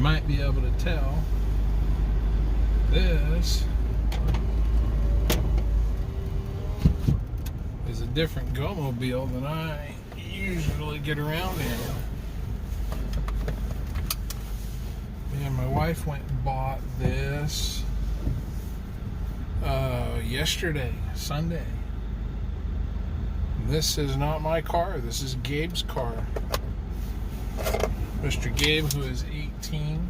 might be able to tell, this is a different go-mobile than I usually get around in. And my wife went and bought this yesterday, Sunday. This is not my car. This is Gabe's car. Mr. Gabe, who is 18.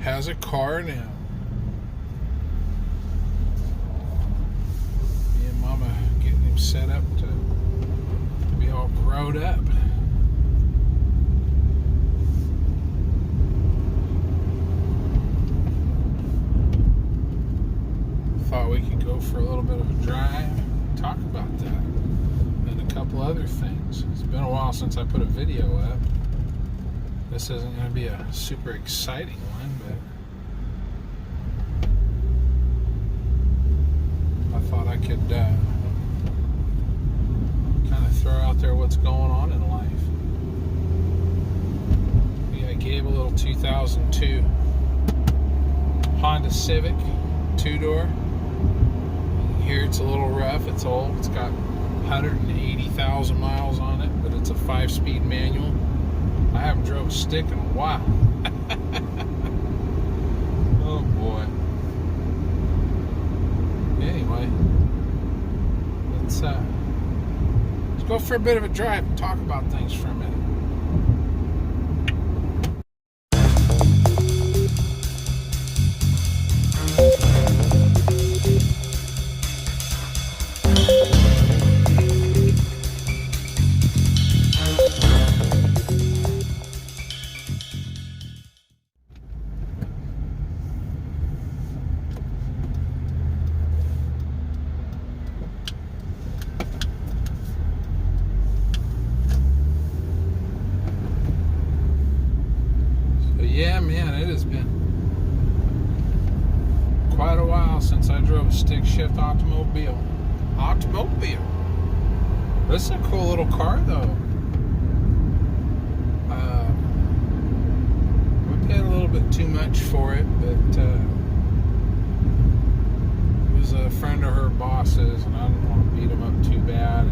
Has a car now. Me and Mama getting him set up to be all grown up. Thought we could go for a little bit of a drive, talk about that, and a couple other things. It's been a while since I put a video up. This isn't going to be a super exciting one, but I thought I could kind of throw out there what's going on in life. Yeah, I gave a little 2002 Honda Civic 2-door. Here it's a little rough, it's old, it's got 180,000 miles on it, but it's a 5-speed manual. I haven't drove a stick in a while. Oh boy. Anyway, let's go for a bit of a drive and talk about things for a minute. Yeah, man, it has been quite a while since I drove a stick shift automobile. This is a cool little car, though. We paid a little bit too much for it, but it was a friend of her boss's, and I didn't want to beat him up too bad.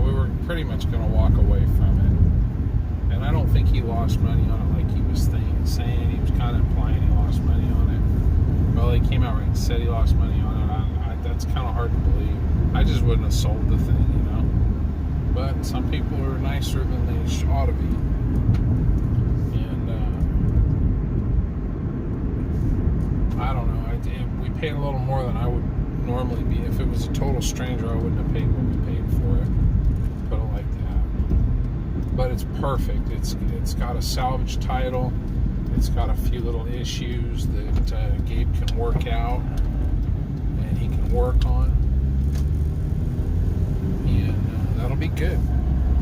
We were pretty much going to walk away from it. And I don't think he lost money on it like he was saying. He was kind of implying he lost money on it. Well, he came out right and said he lost money on it. That's kind of hard to believe. I just wouldn't have sold the thing, you know. But some people are nicer than they ought to be. And I don't know. We paid a little more than I would normally be. If it was a total stranger, I wouldn't have paid what we paid for it. Put it like that. But it's perfect. It's got a salvage title. It's got a few little issues that Gabe can work out and he can work on, and that'll be good.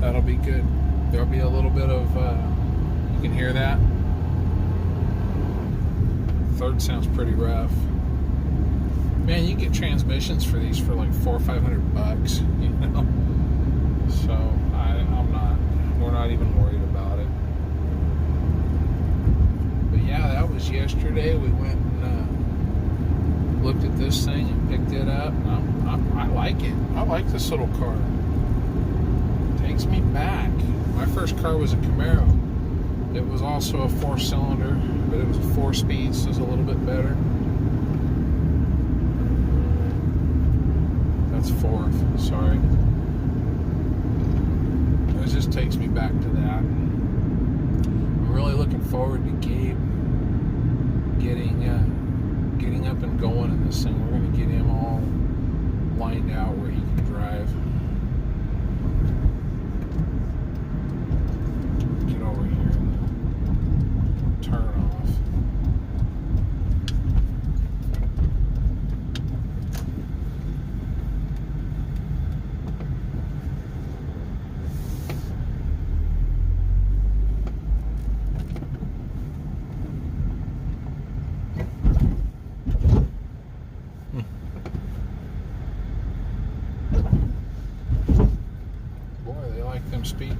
That'll be good. There'll be a little bit of you can hear that. Third sounds pretty rough. Man, you get transmissions for these for like $400 or $500, you know. So we're not even worried about it. But yeah, that was yesterday. We went and looked at this thing and picked it up. I like it. I like this little car. It takes me back. My first car was a Camaro. It was also a 4-cylinder, but it was a 4-speed, so it's a little bit better. That's 4th, sorry. It just takes me back to that. I'm really looking forward to Gabe getting up and going in this thing. We're going to get him all lined out where he can drive. Get over here and turn off.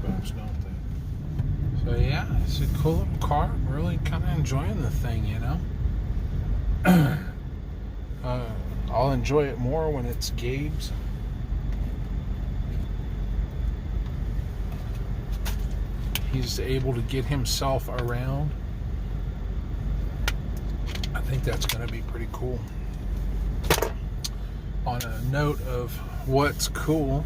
bumps, don't they? So yeah, it's a cool little car. I'm really kind of enjoying the thing, you know. I'll enjoy it more when it's Gabe's. He's able to get himself around. I think that's going to be pretty cool. On a note of what's cool,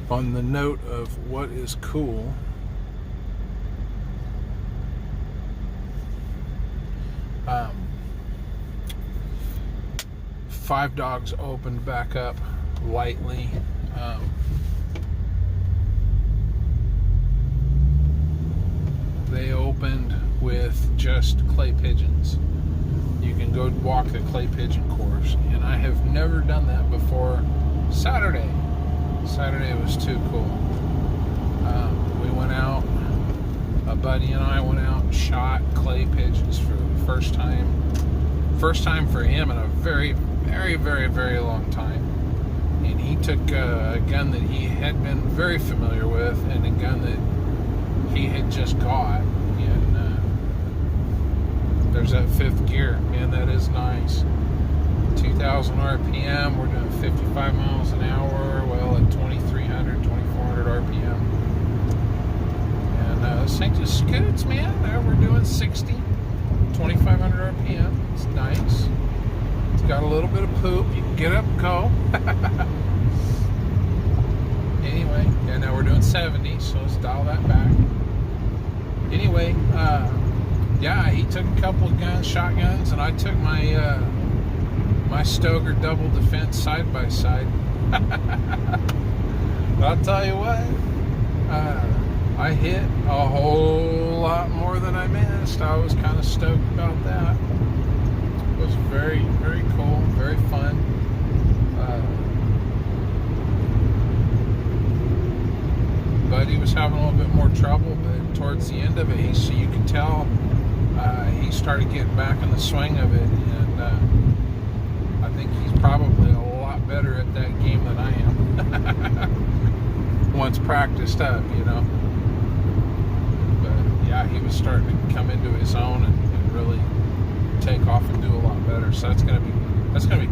on the note of what is cool, Five Dogs opened back up lightly. They opened with just clay pigeons. You can go walk the clay pigeon course, and I have never done that before. Saturday was too cool. We went out, a buddy and I went out and shot clay pigeons for the first time for him in a very, very, very, very long time. And he took a gun that he had been very familiar with and a gun that he had just got. And there's that fifth gear. Man, that is nice. 2,000 RPM. We're doing 55 miles an hour. Well, at 2,300, 2,400 RPM. And this thing just scoots, man. We're doing 60, 2,500 RPM. It's nice. It's got a little bit of poop. You can get up and go. Anyway, and now we're doing 70, so let's dial that back. Anyway, yeah, he took a couple of shotguns, and I took my my Stoker double defense side by side. I'll tell you what, I hit a whole lot more than I missed. I was kind of stoked about that. It was very, very cool, very fun. Buddy was having a little bit more trouble, but towards the end of it, you could tell he started getting back in the swing of it, and I think he's probably a lot better at that game than I am. Once practiced up, you know. But yeah, he was starting to come into his own and really take off and do a lot better. So that's gonna be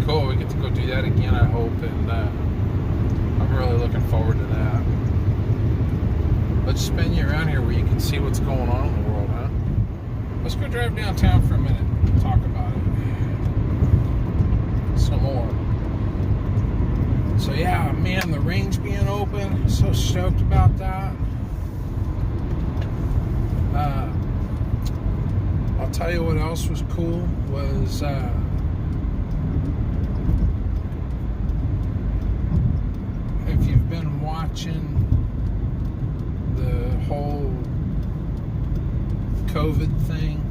cool. We get to go do that again, I hope, and I'm really looking forward to that. Let's spin you around here where you can see what's going on in the world, huh? Let's go drive downtown for a minute and talk about it some more. So yeah, man, the range being open, so stoked about that. I'll tell you what else was cool was if you've been watching the whole COVID thing,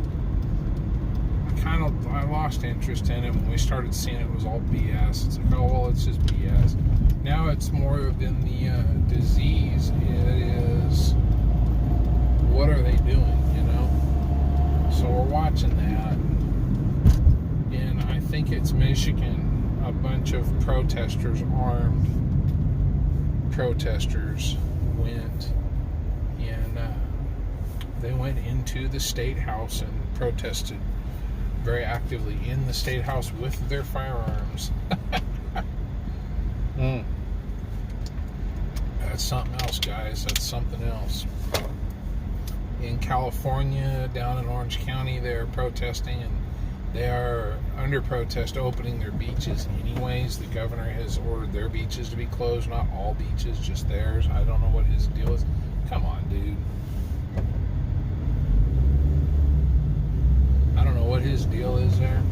I lost interest in it when we started seeing it was all BS. It's like, oh well, it's just BS. Now it's more than the disease. It is, what are they doing, you know? So we're watching that, and I think it's Michigan. A bunch of protesters, armed protesters, went and they went into the State House and protested very actively in the State House with their firearms. That's something else, guys. That's something else. In California, down in Orange County, they're protesting, and they are under protest opening their beaches anyways. The governor has ordered their beaches to be closed, not all beaches, just theirs. I don't know what his deal is. Come on, dude. I don't know what his deal is there.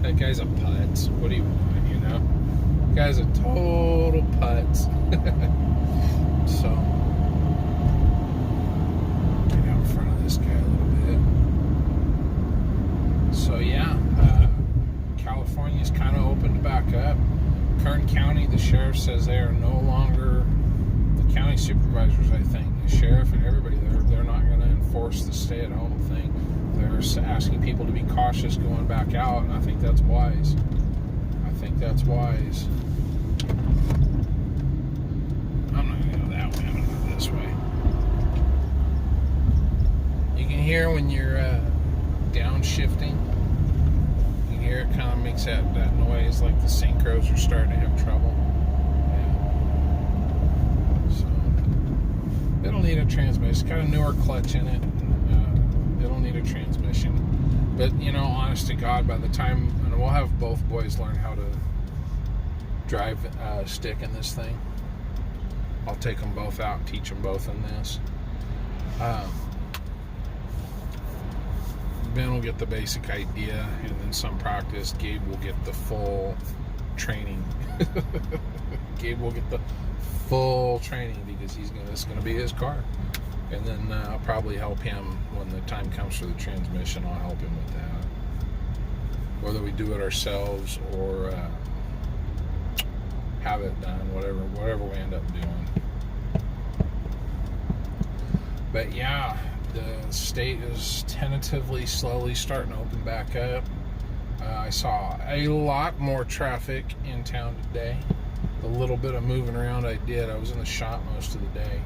That guy's a putz. What do you want, you know? That guy's a total putz. So, get out in front of this guy a little bit. So yeah, California's kind of opened back up. Kern County, the sheriff says they are no longer, the county supervisors, I think, the sheriff and everybody, they're not going to enforce the stay-at-home thing. They're asking people to be cautious going back out, and I think that's wise. I think that's wise. hear when you're downshifting? You can hear it kind of makes that noise like the synchros are starting to have trouble. Yeah. So it'll need a transmission. It's got a newer clutch in it. It'll need a transmission. But, you know, honest to God, by the time, and we'll have both boys learn how to drive stick in this thing. I'll take them both out and teach them both in this. Ben will get the basic idea, and then some practice. Gabe will get the full training. Gabe will get the full training because it's gonna be his car. And then I'll probably help him when the time comes for the transmission. I'll help him with that. Whether we do it ourselves or have it done, whatever we end up doing. But yeah, the state is tentatively, slowly starting to open back up. I saw a lot more traffic in town today. The little bit of moving around I did, I was in the shop most of the day.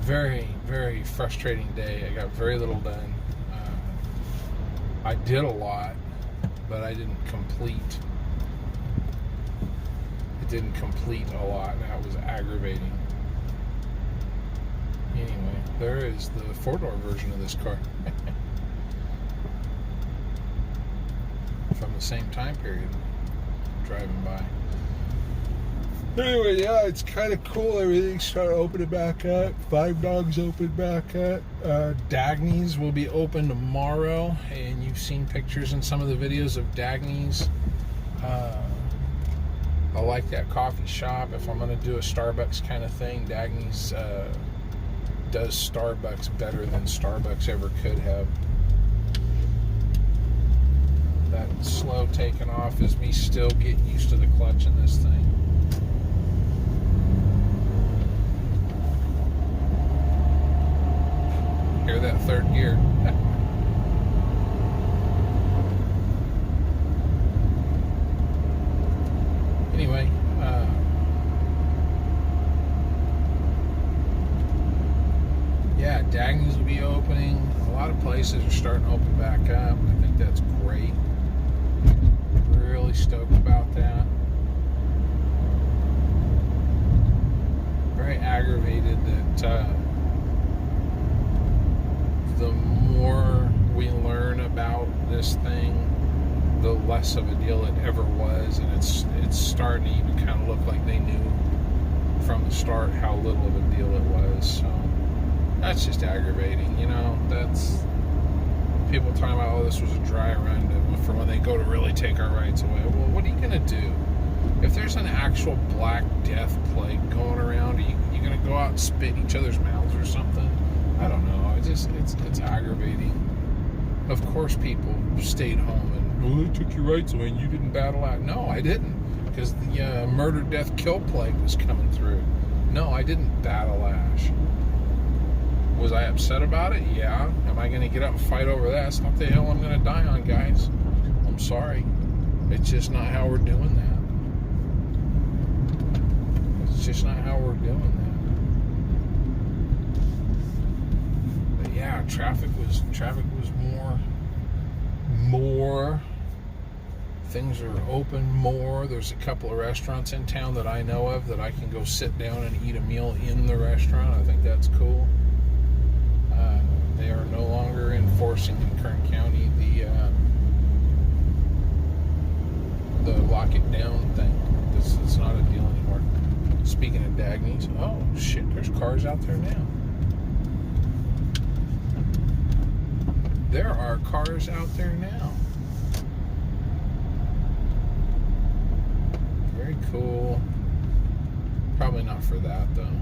Very, very frustrating day. I got very little done. I did a lot, but I didn't complete. It didn't complete a lot, and that was aggravating. Anyway, there is the 4-door version of this car. From the same time period, driving by. Anyway, yeah, it's kind of cool. Everything's starting to open back up. Five Dogs open back up. Dagny's will be open tomorrow, and you've seen pictures in some of the videos of Dagny's. I like that coffee shop. If I'm going to do a Starbucks kind of thing, Dagny's does Starbucks better than Starbucks ever could have. That slow taking off is me still getting used to the clutch in this thing. Hear that third gear. Anyway, yeah, Dagny's will be opening. A lot of places are starting to open back up. I think that's great. Really stoked about that. Very aggravated that the more we learn about this thing, the less of a deal it ever was, and it's starting to even kind of look like they knew from the start how little of a deal it was. So that's just aggravating, you know. That's people talking about, oh, this was a dry run for when they go to really take our rights away. Well, what are you gonna do if there's an actual Black Death plague going around? Are you gonna go out and spit in each other's mouths or something? I don't know. It's aggravating. Of course, people stayed home and, well, they took your rights away and you didn't battle out. No, I didn't, because the murder, death, kill plague was coming through. No, I didn't battle ash. Was I upset about it? Yeah. Am I going to get up and fight over that? That's not the hill I'm going to die on, guys. I'm sorry. It's just not how we're doing that. It's just not how we're doing that. But yeah, traffic was more. Things are open more. There's a couple of restaurants in town that I know of that I can go sit down and eat a meal in the restaurant. I think that's cool. They are no longer enforcing in Kern County the lock it down thing. It's not a deal anymore. Speaking of Dagny's, oh shit, there's cars out there now. There are cars out there now. Very cool. Probably not for that though.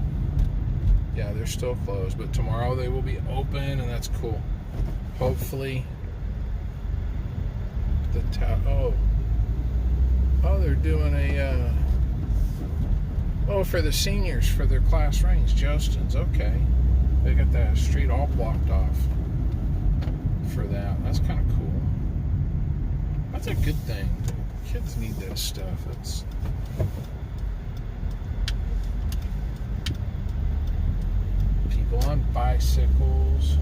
Yeah, they're still closed, but tomorrow they will be open, and that's cool. Hopefully, oh, they're doing a for the seniors for their class range, Justin's. Okay, they got that street all blocked off for that. That's kind of cool. That's a good thing. Kids need that stuff. It's on bicycles.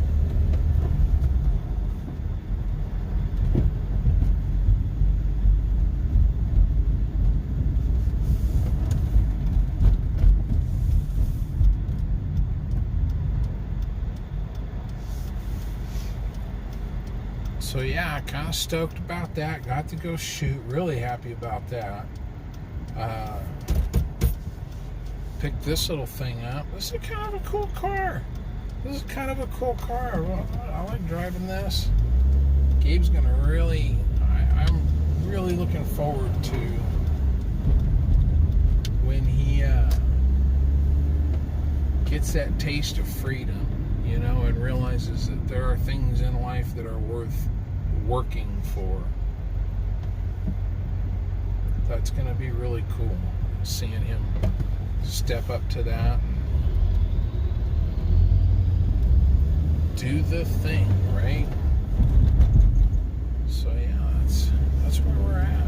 So yeah, kind of stoked about that. Got to go shoot. Really happy about that. Picked this little thing up. This is kind of a cool car. Well, I like driving this. Gabe's gonna really. I'm really looking forward to when he gets that taste of freedom, and realizes that there are things in life that are worth working for. That's going to be really cool, seeing him step up to that and do the thing, right? So yeah, that's where we're at.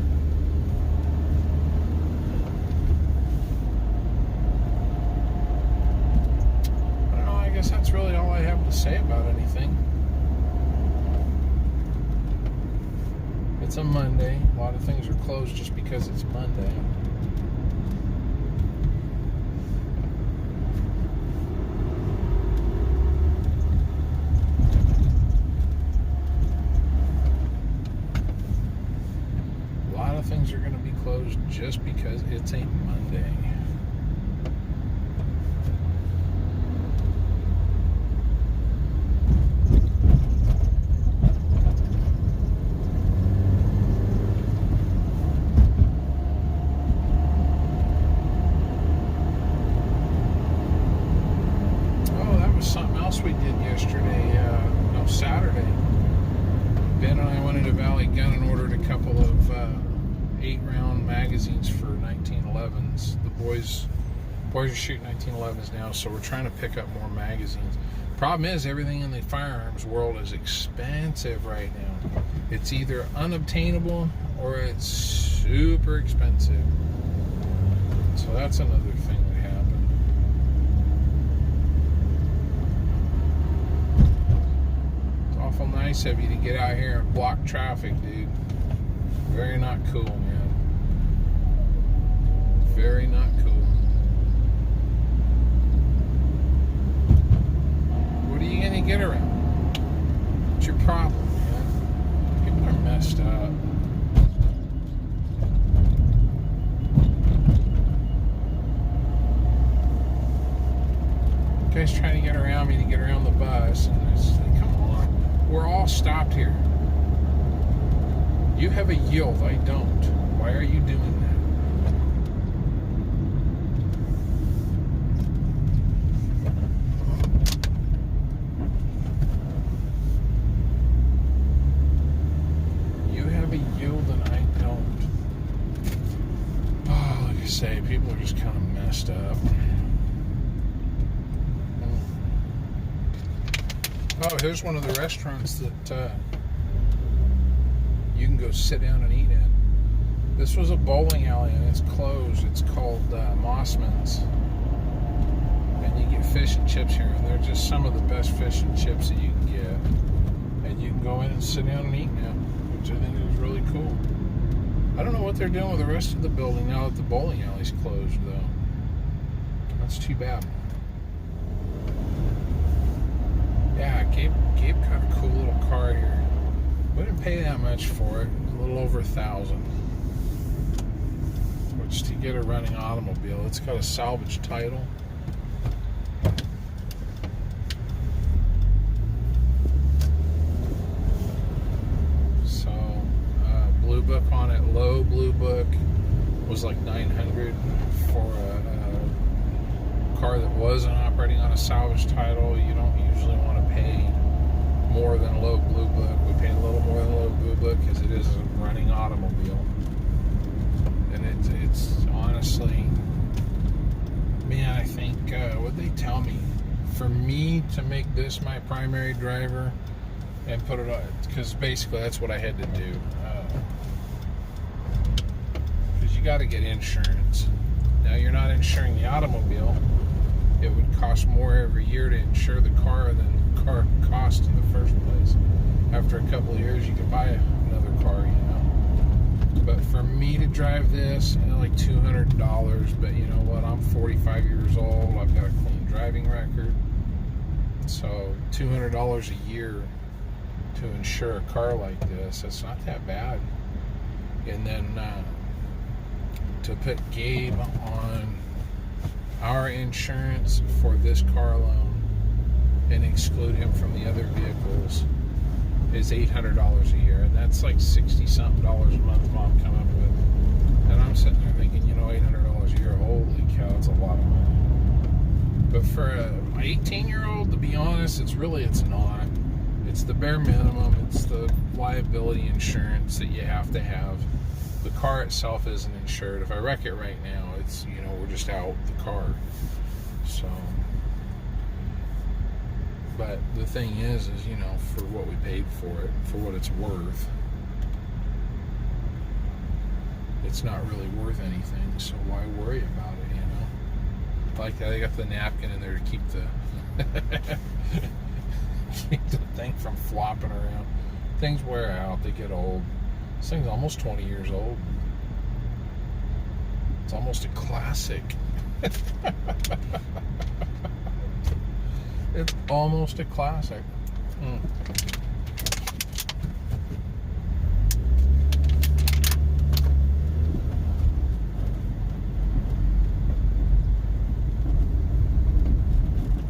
I guess that's really all I have to say about anything. It's a Monday. A lot of things are closed just because it's Monday. A lot of things are going to be closed just because it's a Monday. We did yesterday, Saturday. Ben and I went into Valley Gun and ordered a couple of 8-round magazines for 1911s. The boys are shooting 1911s now, so we're trying to pick up more magazines. Problem is, everything in the firearms world is expensive right now. It's either unobtainable or it's super expensive. So that's another thing that happened. Awful nice of you to get out here and block traffic, dude. Very not cool, man. Very not cool. What are you gonna get around? What's your problem, man? People are messed up. Guy's trying to get around me to get around the bus, and it's like, come on. We're all stopped here. You have a yield, I don't. Why are you doing that? You have a yield and I don't. Oh, like I say, people are just kind of messed up. Oh, here's one of the restaurants that you can go sit down and eat in. This was a bowling alley and it's closed. It's called Mossman's. And you get fish and chips here, and they're just some of the best fish and chips that you can get. And you can go in and sit down and eat now, which I think is really cool. I don't know what they're doing with the rest of the building now that the bowling alley's closed, though. That's too bad. Yeah, Gabe got a cool little car here. We didn't pay that much for it. It was a little over $1,000. Which, to get a running automobile, it's got a salvage title. So, blue book on it, low blue book, was like $900 for a car that wasn't operating on a salvage title. You don't usually want to pay more than a low blue book. We paid a little more than a low blue book because it is a running automobile. And it's honestly, man, I think what they tell me, for me to make this my primary driver and put it on, because basically that's what I had to do, because you got to get insurance. Now, you're not insuring the automobile. It would cost more every year to insure the car than the car cost in the first place. After a couple of years, you could buy another car, But for me to drive this, like $200, but you know what? I'm 45 years old. I've got a clean driving record. So $200 a year to insure a car like this. It's not that bad. And then to put Gabe on our insurance for this car loan and exclude him from the other vehicles is $800 a year, and that's like $60-something a month Mom come up with. And I'm sitting there thinking, $800 a year, holy cow, that's a lot of money. But for an 18-year-old, to be honest, it's not. It's the bare minimum. It's the liability insurance that you have to have. The car itself isn't insured. If I wreck it right now, it's, we're just out the car. So, but the thing is, for what we paid for it, for what it's worth, it's not really worth anything. So why worry about it, Like that, they got the napkin in there to keep the keep the thing from flopping around. Things wear out, they get old. This thing's almost 20 years old. It's almost a classic. It's almost a classic.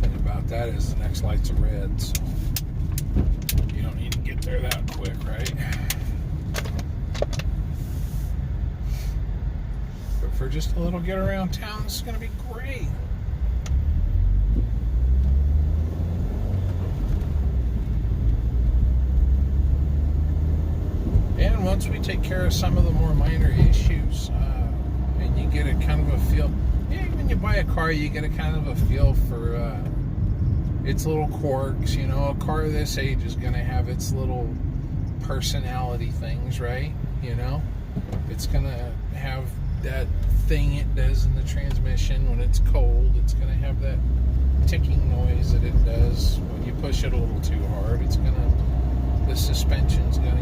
Thing about that is the next light's a red, so you don't need to get there that quick, right? But for just a little get around town, this is going to be great. And once we take care of some of the more minor issues, and you get a kind of a feel, when you buy a car, you get a kind of a feel for its little quirks. A car this age is going to have its little personality things, right? It's going to have that thing it does in the transmission when it's cold. It's going to have that ticking noise that it does when you push it a little too hard. The suspension's going to,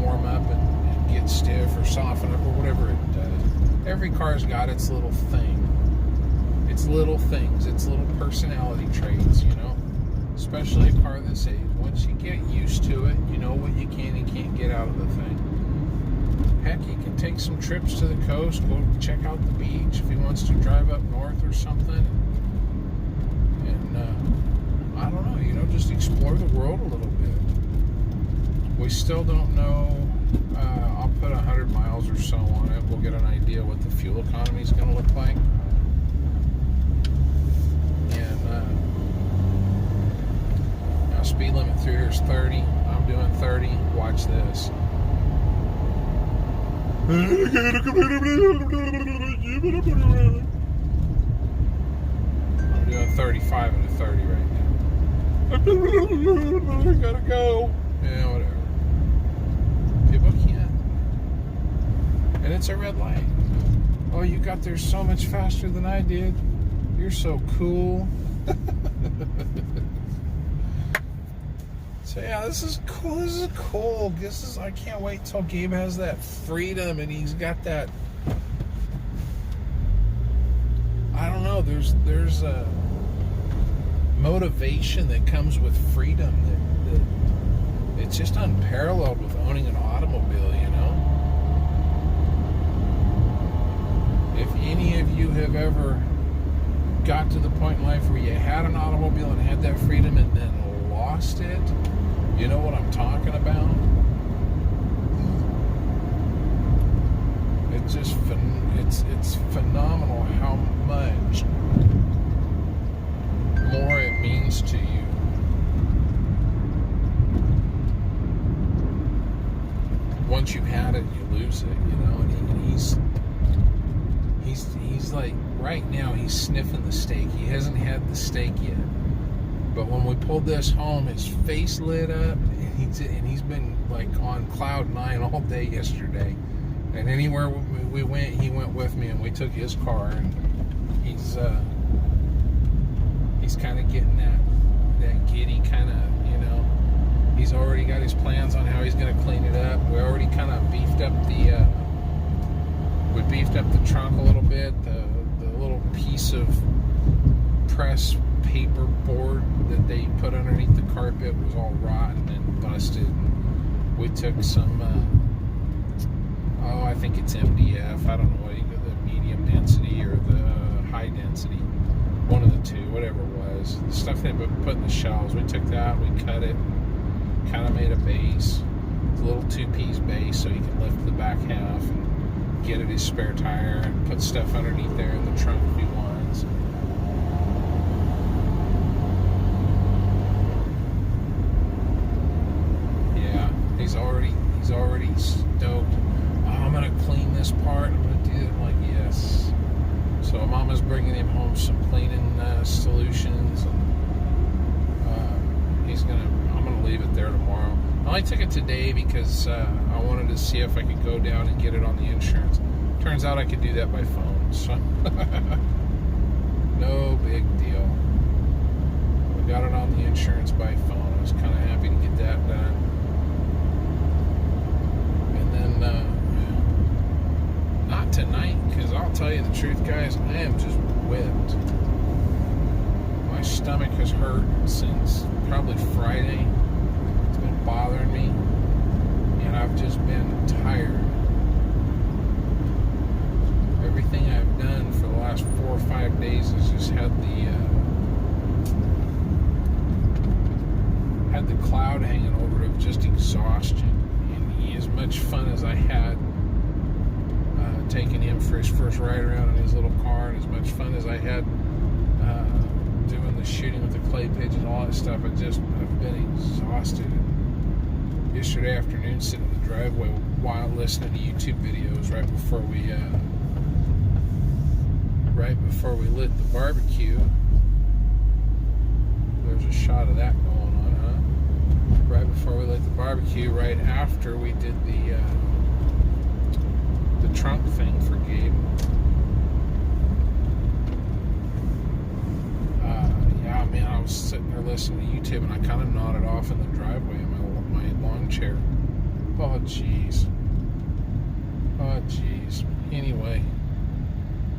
warm up and get stiff or soften up or whatever it does. Every car's got its little thing. Its little things. Its little personality traits, Especially a car this age. Once you get used to it, you know what you can and can't get out of the thing. Heck, you can take some trips to the coast, go check out the beach if he wants to drive up north or something. And I don't know, just explore the world a little bit. We still don't know. I'll put 100 miles or so on it. We'll get an idea what the fuel economy is going to look like. And now speed limit through here is 30. I'm doing 30. Watch this. I'm doing 35 and a 30 right now. I gotta go. Yeah, whatever. People can't. And it's a red light. Oh, you got there so much faster than I did. You're so cool. So yeah, this is cool. I can't wait till Gabe has that freedom and he's got that. I don't know. There's a motivation that comes with freedom that it's just unparalleled with owning an automobile. If any of you have ever got to the point in life where you had an automobile and had that freedom and then lost it, you know what I'm talking about? It's phenomenal how much more it means to you. Once you've had it, you lose it, and he's like, right now he's sniffing the steak. He hasn't had the steak yet. But when we pulled this home, his face lit up, and he's been like on cloud 9 all day yesterday. And anywhere we went, he went with me, and we took his car, and he's kind of getting that giddy kind of, he's already got his plans on how he's going to clean it up. We already kind of beefed up the trunk a little bit, the little piece of press paper board that they put underneath the carpet was all rotten and busted. We took some, I think it's MDF. I don't know what either the medium density or the high density. One of the two, whatever it was. The stuff they put in the shelves, we took that, we cut it, kind of made a base. A little two-piece base so you can lift the back half and get it his spare tire and put stuff underneath there in the trunk if he wants. Yeah, he's already stoked. Oh, I'm gonna clean this part. I'm gonna do it. I'm like, yes. So Mama's bringing him home some cleaning solutions, and I'm gonna leave it there tomorrow. I only took it today because I wanted to see if I could go down and get it on the insurance. Turns out I could do that by phone, so no big deal. We got it on the insurance by phone. I was kind of happy to get that done. And then, not tonight, because I'll tell you the truth, guys, I am just whipped. My stomach has hurt since probably Friday. Bothering me, and I've just been tired. Everything I've done for the last 4 or 5 days has just had the cloud hanging over it of just exhaustion. And as much fun as I had taking him for his first ride around in his little car, and as much fun as I had doing the shooting with the clay pigeon and all that stuff, I've been exhausted. Yesterday afternoon, sitting in the driveway while listening to YouTube videos right before we lit the barbecue. There's a shot of that going on, huh? Right before we lit the barbecue, right after we did the trunk thing for Gabe. Yeah, man, I was sitting there listening to YouTube, and I kind of nodded off in the driveway in my lawn chair. Oh, jeez. Anyway,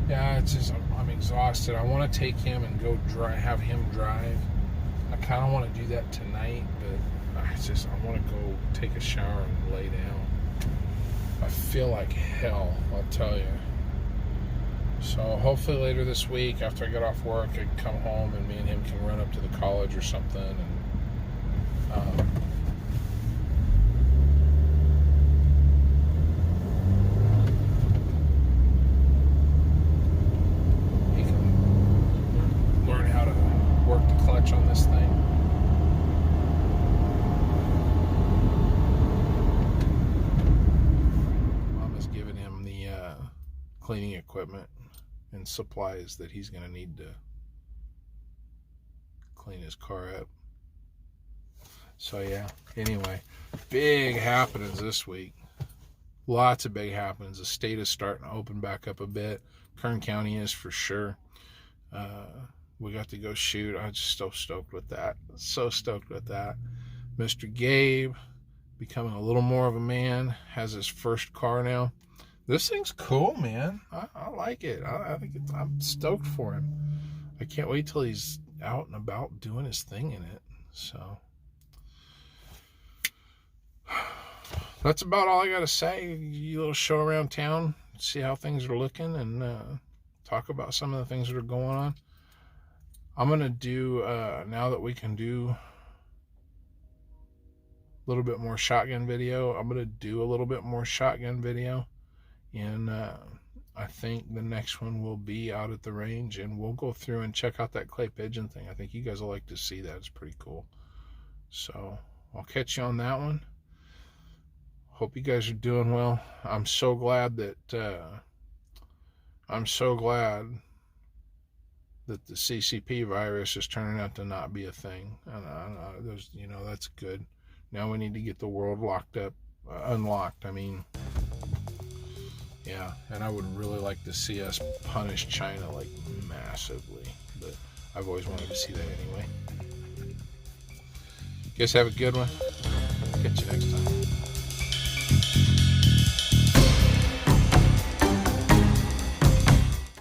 yeah, it's just I'm exhausted. I want to take him and go have him drive. I kind of want to do that tonight, but I want to go take a shower and lay down. I feel like hell, I'll tell you. So hopefully later this week, after I get off work, I can come home and me and him can run up to the college or something. And he can learn how to work the clutch on this thing. Mama's giving him the cleaning equipment and supplies that he's going to need to clean his car up. So yeah, anyway, big happenings this week. Lots of big happenings. The state is starting to open back up a bit. Kern County is for sure. We got to go shoot. I'm just so stoked with that. So stoked with that. Mr. Gabe becoming a little more of a man, has his first car now. This thing's cool, man. I like it. I'm stoked for him. I can't wait till he's out and about doing his thing in it. So that's about all I got to say. A little show around town, see how things are looking, and talk about some of the things that are going on. I'm going to do, now that we can do a little bit more shotgun video, I'm going to do a little bit more shotgun video. And I think the next one will be out at the range, and we'll go through and check out that clay pigeon thing. I think you guys will like to see that. It's pretty cool. So I'll catch you on that one. Hope you guys are doing well. I'm so glad that the CCP virus is turning out to not be a thing. And that's good. Now we need to get the world unlocked. I mean, yeah, and I would really like to see us punish China like massively, but I've always wanted to see that anyway. You guys have a good one. Catch you next time.